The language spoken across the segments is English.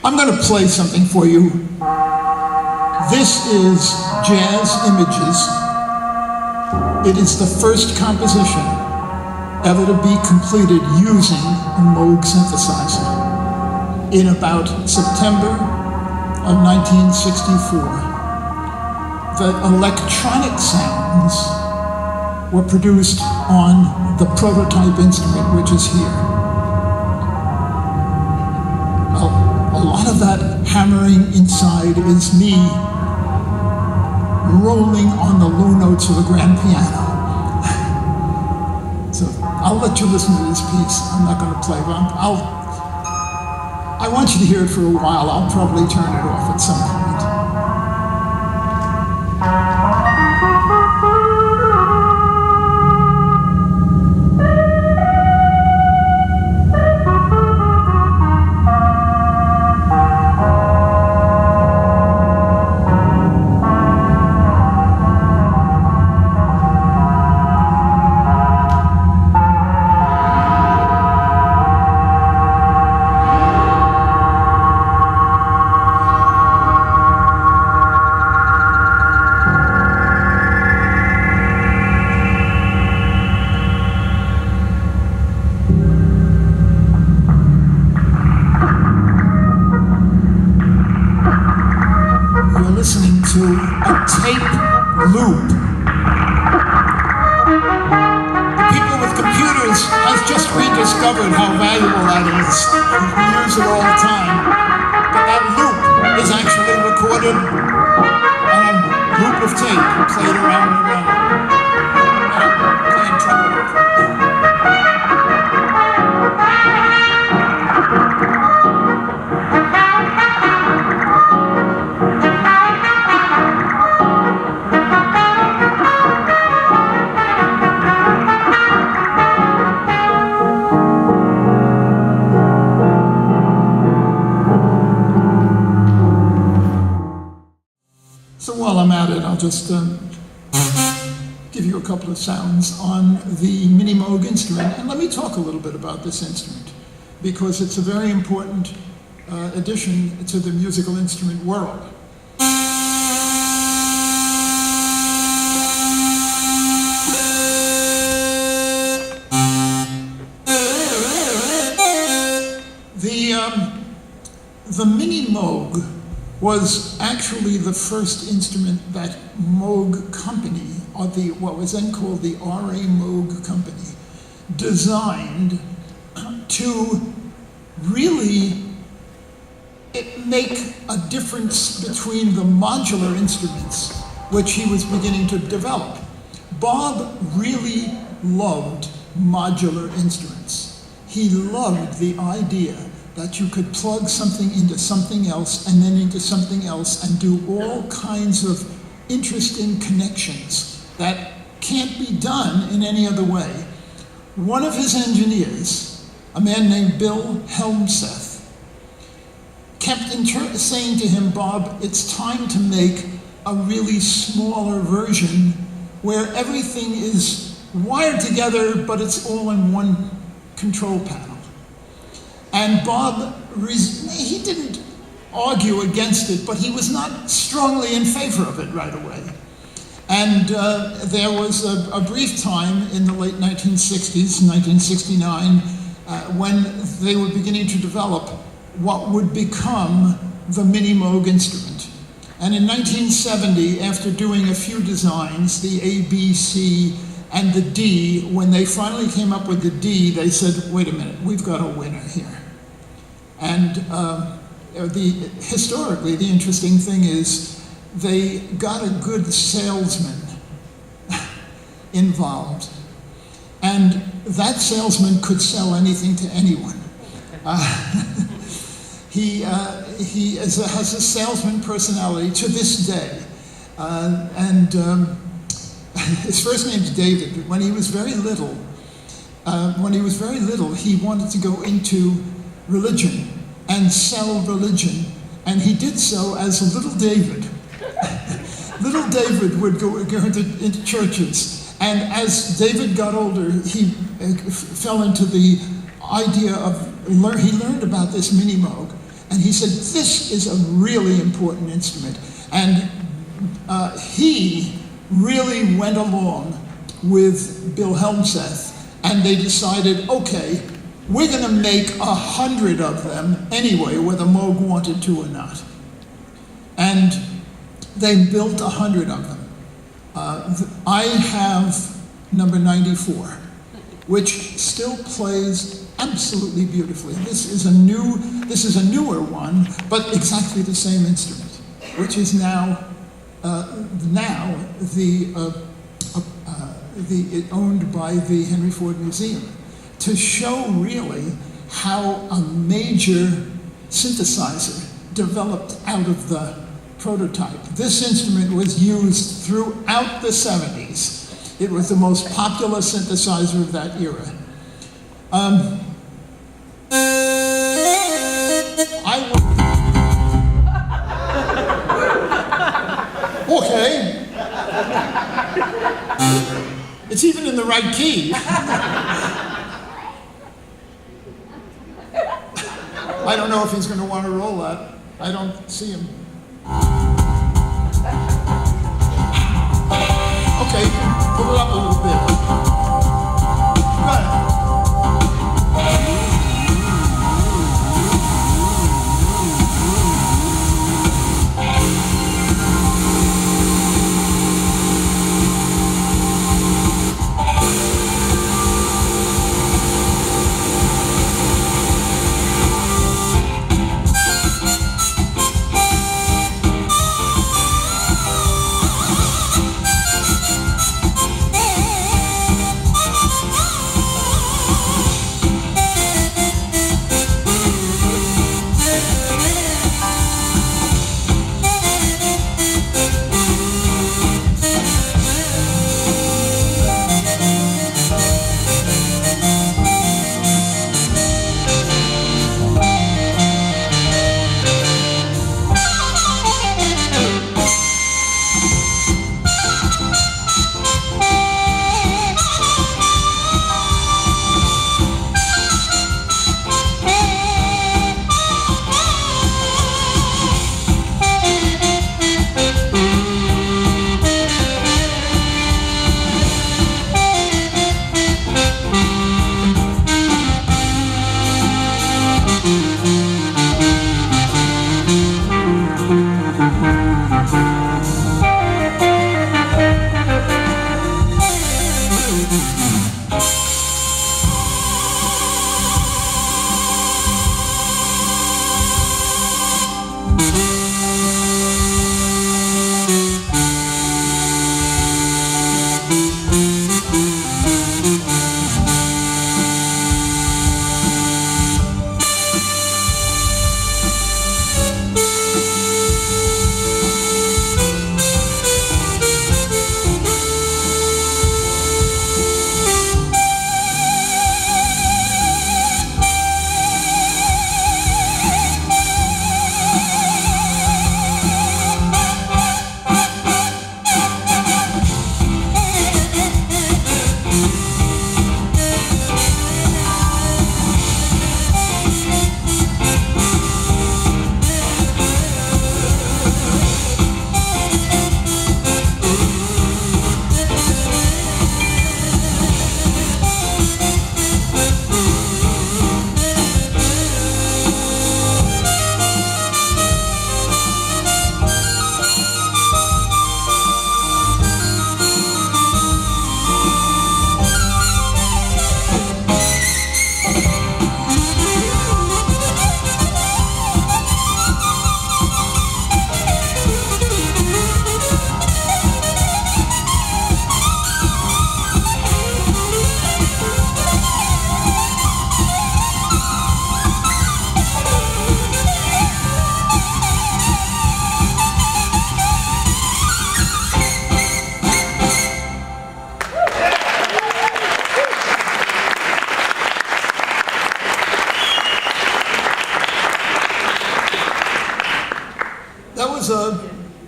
I'm going to play something for you. This is Jazz Images. It is the first composition ever to be completed using a Moog synthesizer in about September of 1964. The electronic sounds were produced on the prototype instrument, which is here. A lot of that hammering inside is me rolling on the low notes of the grand piano. So I'll let you listen to this piece. I'm not going to play, but I want you to hear it for a while. I'll probably turn it off at some point. Listening to a tape loop. The people with computers have just rediscovered how valuable that is. We use it all the time. But that loop is actually recorded on a loop of tape played around and around. Playing trumpet. So while I'm at it, I'll just give you a couple of sounds on the Mini Moog instrument. And let me talk a little bit about this instrument, because it's a very important addition to the musical instrument world. The Mini Moog was actually the first instrument that Moog Company, or what was then called the R.A. Moog Company, designed to really make a difference between the modular instruments which he was beginning to develop. Bob really loved modular instruments. He loved the idea that you could plug something into something else and then into something else and do all kinds of interesting connections that can't be done in any other way. One of his engineers, a man named Bill Helmseth, kept saying to him, Bob, it's time to make a really smaller version where everything is wired together, but it's all in one control panel. And Bob, he didn't argue against it, but he was not strongly in favor of it right away. And there was a brief time in the late 1960s, 1969, when they were beginning to develop what would become the Mini Moog instrument. And in 1970, after doing a few designs, the A, B, C, and the D, when they finally came up with the D, they said, wait a minute, we've got a winner here. And historically, the interesting thing is they got a good salesman involved. And that salesman could sell anything to anyone. He has a salesman personality to this day. His first name's David. When he was very little, he wanted to go into religion and sell religion, and he did so as little David. Little David would go into churches, and as David got older, he fell into the idea of, he learned about this Mini Moog, And he said, this is a really important instrument. And he really went along with Bill Helmseth, and they decided, okay, we're going to make 100 of them anyway, whether Moog wanted to or not. And they built 100 of them. I have number 94, which still plays absolutely beautifully. This is a newer one, but exactly the same instrument, which is now owned by the Henry Ford Museum, to show really how a major synthesizer developed out of the prototype. This instrument was used throughout the 70s. It was the most popular synthesizer of that era. Okay. It's even in the right key. I don't know if he's going to want to roll that. I don't see him. Okay, pull it up a little bit. Right.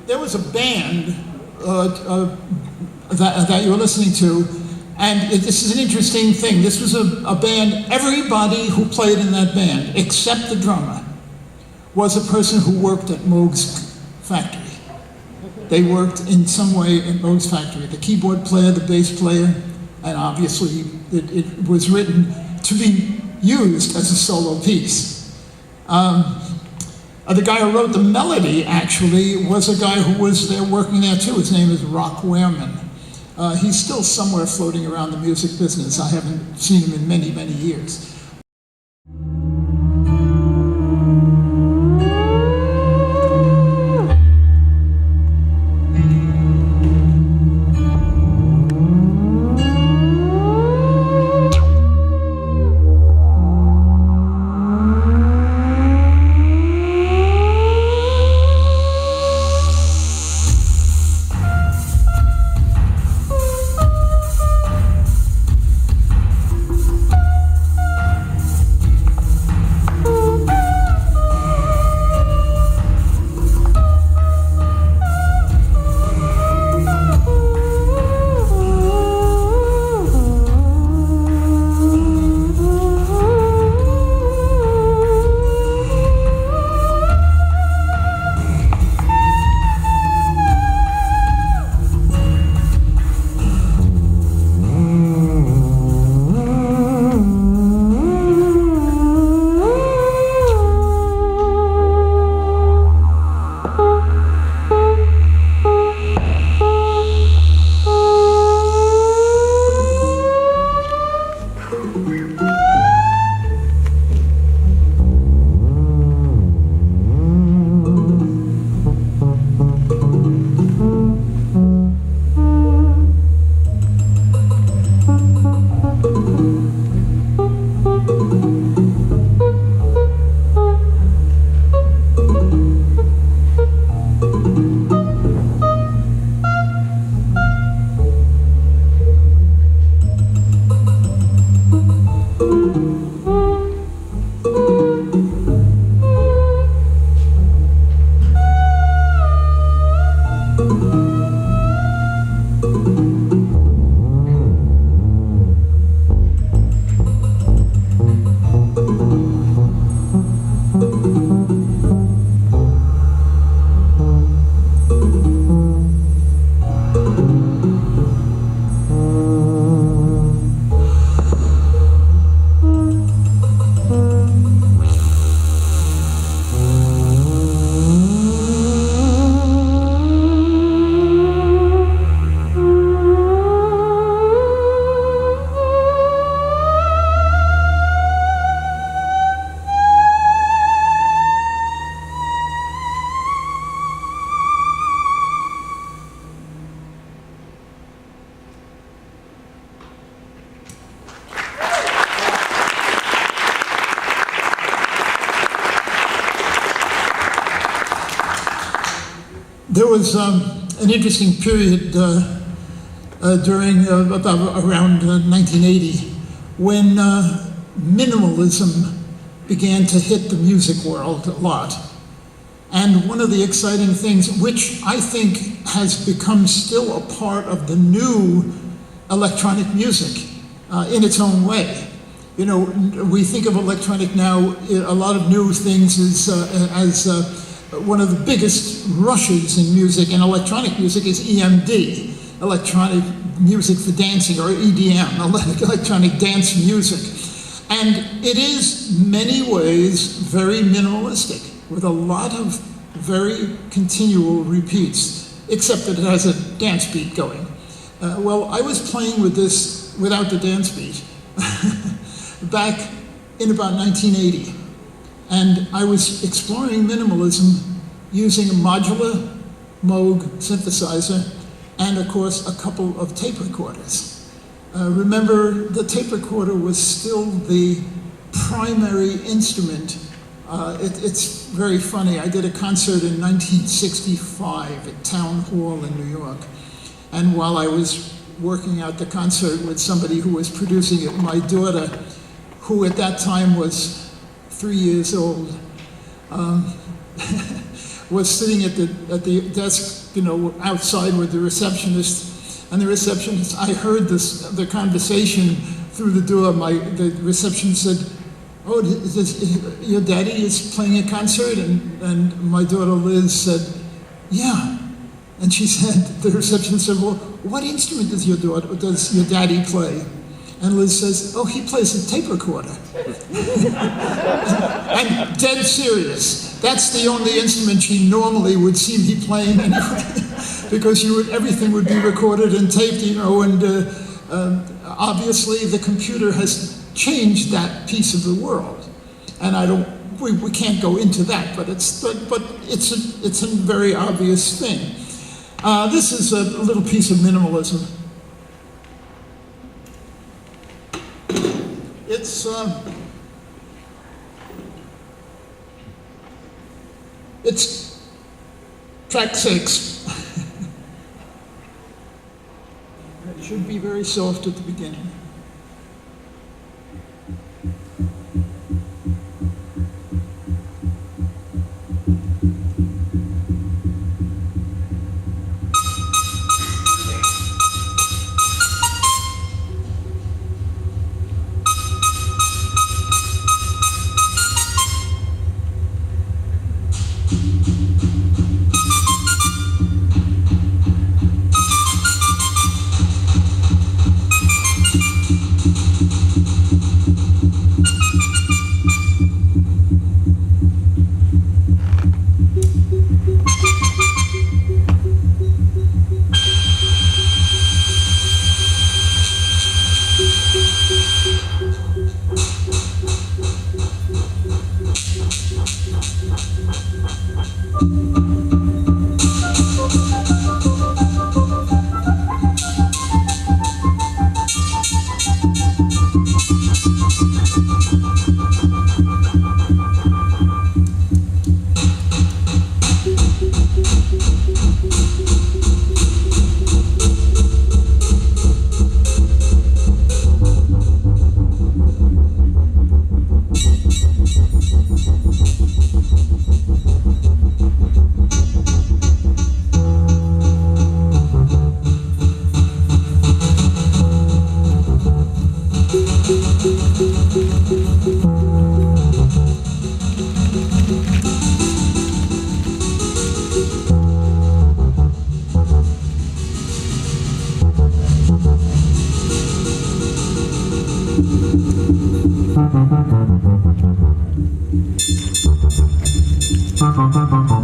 There was a band that you were listening to, and this is an interesting thing. This was a band, everybody who played in that band, except the drummer, was a person who worked at Moog's factory. They worked in some way at Moog's factory. The keyboard player, the bass player, and obviously it was written to be used as a solo piece. The guy who wrote the melody, actually, was a guy who was there working there too. His name is Rock Wehrman. He's still somewhere floating around the music business. I haven't seen him in many, many years. There was an interesting period during around 1980 when minimalism began to hit the music world a lot. And one of the exciting things, which I think has become still a part of the new electronic music in its own way. You know, we think of electronic now, a lot of new things as one of the biggest rushes in music, and electronic music is EMD, electronic music for dancing, or EDM, electronic dance music. And it is, many ways, very minimalistic, with a lot of very continual repeats, except that it has a dance beat going. Well, I was playing with this without the dance beat back in about 1980. And I was exploring minimalism using a modular Moog synthesizer and, of course, a couple of tape recorders. Remember, the tape recorder was still the primary instrument. It's very funny. I did a concert in 1965 at Town Hall in New York. And while I was working out the concert with somebody who was producing it, my daughter, who at that time was 3 years old, was sitting at the desk, you know, outside with the receptionist. And the receptionist, I heard the conversation through the door. The receptionist said, oh, your daddy is playing a concert? And my daughter Liz said, yeah. And she said, the receptionist said, well, what instrument does your daddy play? And Liz says, oh, he plays a tape recorder. I'm dead serious. That's the only instrument she normally would see me playing anyway, because everything would be recorded and taped, and obviously the computer has changed that piece of the world. And we can't go into that, but it's a very obvious thing. This is a little piece of minimalism. It's track 6. It should be very soft at the beginning. Thank you.